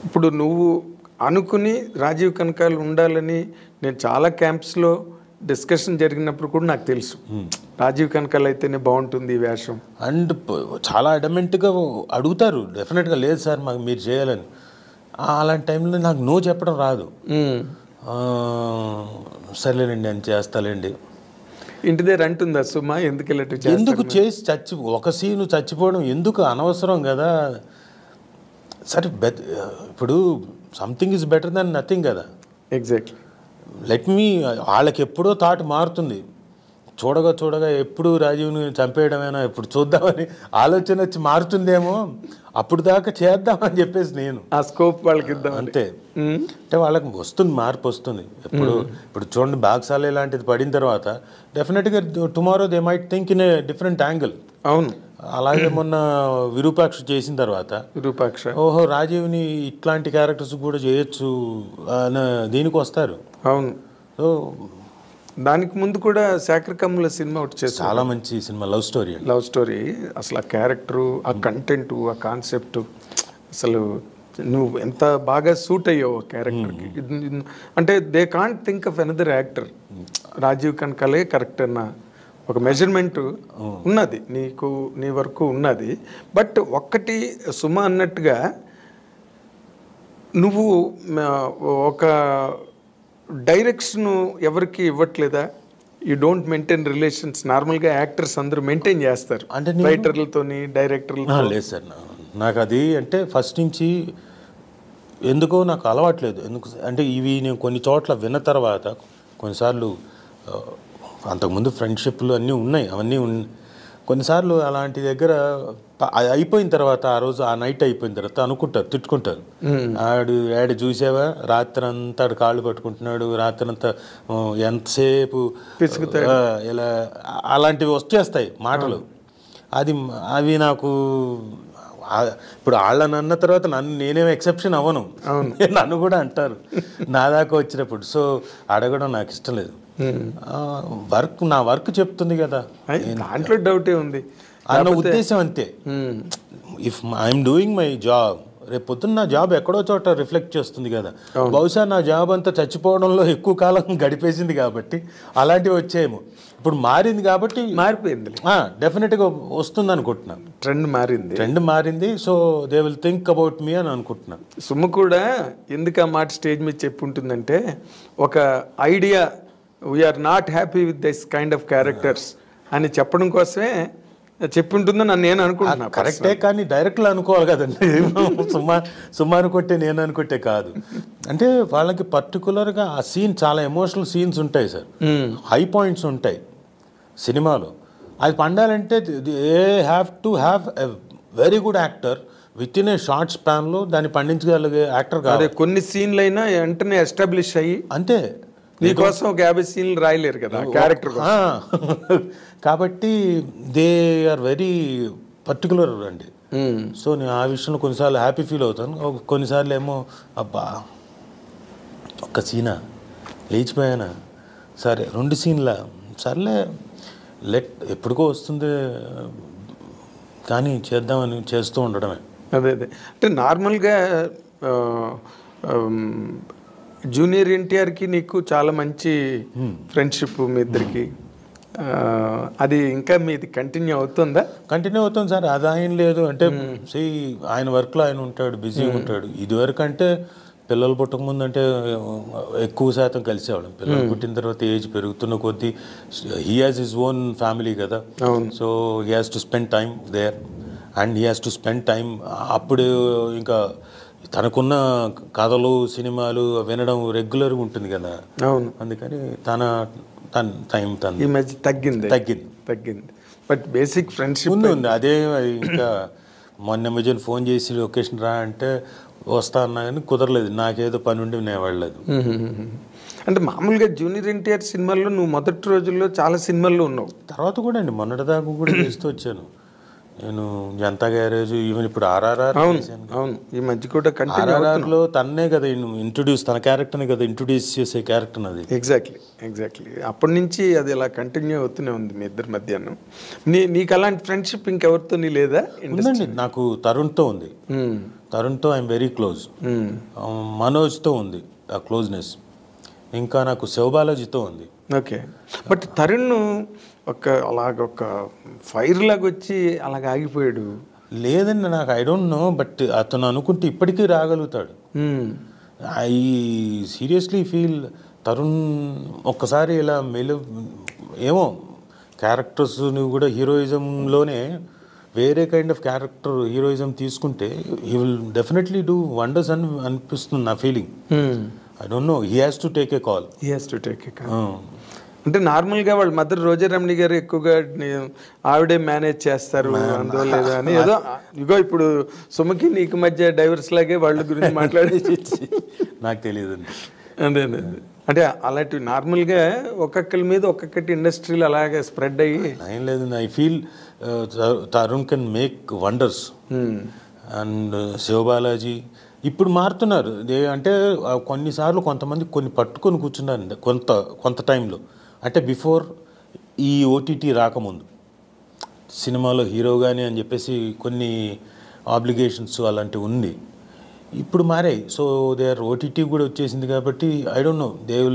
ఇప్పుడు నువ్వు అనుకుని రాజీవ్ కనకాల ఉండాలని నేను చాలా క్యాంప్స్లో డిస్కషన్ జరిగినప్పుడు కూడా నాకు తెలుసు రాజీవ్ కనకాల అయితేనే బాగుంటుంది ఈ వేషం. అండ్ చాలా అడమెంట్గా అడుగుతారు డెఫినెట్గా, లేదు సార్ మాకు మీరు చేయాలని. అలాంటి టైంలో నాకు నో చెప్పడం రాదు. సర్లేనండి అని చేస్తాలేండి. ఇంటి దగ్గర అంటుందా సుమా ఎందుకు చేసి ఒక సీను చచ్చిపోవడం ఎందుకు, అనవసరం కదా. సరే ఇప్పుడు something is better than nothing కదా. ఎగ్జాక్ట్లీ. లెట్ మీ వాళ్ళకి ఎప్పుడో థాట్ మారుతుంది. చూడగా ఎప్పుడు రాజీవ్ని చంపేయడమేనా, ఎప్పుడు చూద్దామని ఆలోచన వచ్చి మారుతుందేమో, అప్పుడు దాకా చేద్దామని చెప్పేసి నేను ఆ స్కోప్ వాళ్ళకి ఇద్దాం అంతే. అంటే వాళ్ళకి వస్తుంది, మార్పు వస్తుంది. ఇప్పుడు చూడండి బాక్సాలే లాంటిది పడిన తర్వాత డెఫినెట్గా tomorrow they might think in a different angle. అవును. అలాగే మొన్న విరూపాక్ష చేసిన తర్వాత ఓహో రాజీవ్ని ఇట్లాంటి క్యారెక్టర్స్ కూడా చేయొచ్చు అని దీనికి వస్తారు. అవును. సో దానికి ముందు కూడా శాఖరకమ్ముల సినిమా ఒకటి చేసి చాలా మంచి సినిమా, లవ్ స్టోరీ. అసలు ఆ క్యారెక్టరు, ఆ కంటెంట్, ఆ కాన్సెప్ట్, అసలు నువ్వు ఎంత బాగా సూట్ అయ్యావు ఆ క్యారెక్టర్కి. అంటే they can't think of another actor. Rajiv కనకాలే కరెక్ట్ అన్న ఒక మెజర్మెంట్ ఉన్నది నీకు, నీ వరకు ఉన్నది. బట్ ఒక్కటి సుమ అన్నట్టుగా నువ్వు ఒక డైరెక్షన్ ఎవరికి ఇవ్వట్లేదా? You don't maintain relations. నార్మల్గా యాక్టర్స్ అందరూ మెయింటైన్ చేస్తారు అంటే రైటర్లతోని, డైరెక్టర్లతో. లేదు సార్, నాకు అది అంటే ఫస్ట్ నుంచి ఎందుకో నాకు అలవాట్లేదు. ఎందుకు అంటే ఇవి నేను కొన్ని చోట్ల విన్న తర్వాత కొన్నిసార్లు అంతకుముందు ఫ్రెండ్షిప్లు అన్నీ ఉన్నాయి, అవన్నీ కొన్నిసార్లు అలాంటి దగ్గర అయిపోయిన తర్వాత ఆ రోజు ఆ నైట్ అయిపోయిన తర్వాత అనుకుంటారు, తిట్టుకుంటారు. ఆడు చూసావా రాత్రి అంతా ఆడు కాళ్ళు పట్టుకుంటున్నాడు, రాత్రి అంతా ఎంతసేపు ఇలా అలాంటివి వచ్చేస్తాయి మాటలు. అవి నాకు ఇప్పుడు వాళ్ళని అన్న తర్వాత నేనేం ఎక్సెప్షన్ అవ్వను, నన్ను కూడా అంటారు నా దాకా వచ్చినప్పుడు. సో అడగడం నాకు ఇష్టం లేదు. నా వర్క్ చెప్తుంది కదా, దాంట్లో డౌటే ఉంది అన్న ఉద్దేశం అంతే. If I'm doing my job, రేపు పొద్దున్న నా జాబ్ ఎక్కడో చోట రిఫ్లెక్ట్ చేస్తుంది కదా. బహుశా నా జాబ్ అంతా చచ్చిపోవడంలో ఎక్కువ కాలం గడిపేసింది కాబట్టి అలాంటివి వచ్చాయేమో. ఇప్పుడు మారింది కాబట్టి మారిపోయింది, డెఫినెట్గా వస్తుంది అనుకుంటున్నాను. ట్రెండ్ మారింది. So they will think about me అని అనుకుంటున్నాను. సుమ కూడా ఎందుకు ఆ మాట స్టేజ్ మీద చెప్పి ఉంటుందంటే, ఒక idea we are not happy with this kind of characters అని చెప్పడం కోసమే చెప్పుంటుందని నేను అనుకుంటున్నాను. కరెక్టే, కానీ డైరెక్ట్లో అనుకోవాలి కదండి. సుమా అనుకుంటే నేను అనుకుంటే కాదు. అంటే వాళ్ళకి పర్టికులర్గా ఆ సీన్ చాలా ఎమోషనల్ సీన్స్ ఉంటాయి సార్, హై పాయింట్స్ ఉంటాయి సినిమాలో. అది పండాలంటే they have to have a very good actor with in a short స్పాన్లో దాన్ని పండించగలిగే యాక్టర్ కాదు. కొన్ని సీన్లు అయినా వెంటనే ఎస్టాబ్లిష్ అయ్యి, అంతే. నీకోసం ఒక 50 సీన్లు రాయలేరు కదా క్యారెక్టర్. కాబట్టి దే ఆర్ వెరీ పర్టికులర్ అండి. సో నేను ఆ విషయంలో కొన్నిసార్లు హ్యాపీ ఫీల్ అవుతాను, కొన్నిసార్లు ఏమో అబ్బా ఒక్క సీనా లేచిపోయానా, సరే 2 సీన్లా సర్లే ఎప్పటికో వస్తుంది కానీ చేద్దామని చేస్తూ ఉండడమే. అదే అంటే నార్మల్గా జూనియర్ ఎన్టీఆర్కి నీకు చాలా మంచి ఫ్రెండ్షిప్ మీ ఇద్దరికి. అది ఇంకా మీది కంటిన్యూ అవుతుందా? కంటిన్యూ అవుతుంది సార్, అది ఆయన లేదు అంటే ఆయన వర్క్లో ఆయన ఉంటాడు, బిజీగా ఉంటాడు. ఇదివరకు అంటే పిల్లలు పుట్టక ముందు అంటే ఎక్కువ శాతం కలిసేవాళ్ళం. పిల్లలు పుట్టిన తర్వాత ఏజ్ పెరుగుతున్న కొద్దీ he has his own family కదా. So he has to spend time there and he has to spend time. అప్పుడు ఇంకా తనకున్న కథలు, సినిమాలు వినడం రెగ్యులర్గా ఉంటుంది కదా. అందుకని తన టైం ఈ మధ్య తగ్గింది. బట్ బేసిక్ ఫ్రెండ్షిప్ ఉంది. అదే ఇంకా మొన్న మధ్యన ఫోన్ చేసి లొకేషన్ రా అంటే వస్తా అన్నా కానీ కుదరలేదు, నాకేదో పని ఉండి నేను వెళ్ళలేదు. అంటే మామూలుగా జూనియర్ ఎన్టీఆర్ సినిమాల్లో నువ్వు మొదటి రోజుల్లో చాలా సినిమాల్లో ఉన్నావు. తర్వాత కూడా అండి మొన్నటిదాకా కూడా చేస్తూ వచ్చాను నేను. జనతా గ్యారేజ్, ఈవెన్ ఇప్పుడు ఆర్ఆర్ఆర్. అవును, ఈ మధ్య కూడా ఆర్ఆర్ఆర్లో తన్నే కదా ఇంట్రొడ్యూస్, తన క్యారెక్టర్ని కదా ఇంట్రొడ్యూస్ చేసే క్యారెక్టర్ అది. ఎగ్జాక్ట్లీ అప్పటి నుంచి అది ఇలా కంటిన్యూ అవుతూనే ఉంది మీ ఇద్దరి మధ్యాహ్నం. నీకు అలాంటి ఫ్రెండ్షిప్ ఇంకెవరితో లేదా? ఉందండి, నాకు తరుణ్తో ఉంది. తరుణ్తో ఐఎమ్ వెరీ క్లోజ్. మనోజ్తో ఉంది ఆ క్లోజ్నెస్. ఇంకా నాకు శివబాలాజీతో ఉంది. ఓకే. బట్ తరుణ్ ఒక ఫైర్ లాగా వచ్చి అలాగ ఆగిపోయాడు. లేదండి, నాకు ఐ డోంట్ నో, బట్ అతను అనుకుంటే ఇప్పటికీ రాగలుగుతాడు. ఐ సీరియస్లీ ఫీల్ తరుణ్ ఒక్కసారి ఇలా ఏమో క్యారెక్టర్స్ని కూడా హీరోయిజంలోనే వేరే కైండ్ ఆఫ్ క్యారెక్టర్ హీరోయిజం తీసుకుంటే he will definitely do wonders అని అనిపిస్తుంది నా feeling. I don't know, he has to take a call. అంటే నార్మల్గా వాళ్ళ మదర్ రోజా రమణి గారు ఎక్కువగా ఆవిడే మేనేజ్ చేస్తారు అందువల్ల లేదా అని ఏదో ఇగో ఇప్పుడు సుమకి నీకు మధ్య డైవర్స్ లాగే వాళ్ళ గురించి మాట్లాడేసి నాకు తెలియదు. అదే అంటే అలాంటివి నార్మల్గా ఒక్కొక్కరి మీద ఒక్కొక్కటి ఇండస్ట్రీలో అలాగే స్ప్రెడ్ అయ్యి ఏం లేదండి. I feel Tarun can make wonders. And Sivabalaji ఇప్పుడు మారుతున్నారు. అంటే కొన్నిసార్లు కొంతమంది కొన్ని పట్టుకొని కూర్చున్నారు కొంత టైంలో. అంటే బిఫోర్ ఈ ఓటీటీ రాకముందు సినిమాలో హీరోగానే అని చెప్పేసి కొన్ని ఆబ్లిగేషన్స్ అలాంటివి ఉంది. ఇప్పుడు మారాయి. సో దే ఆర్ ఓటీటీ కూడా వచ్చేసింది కాబట్టి I don't know they will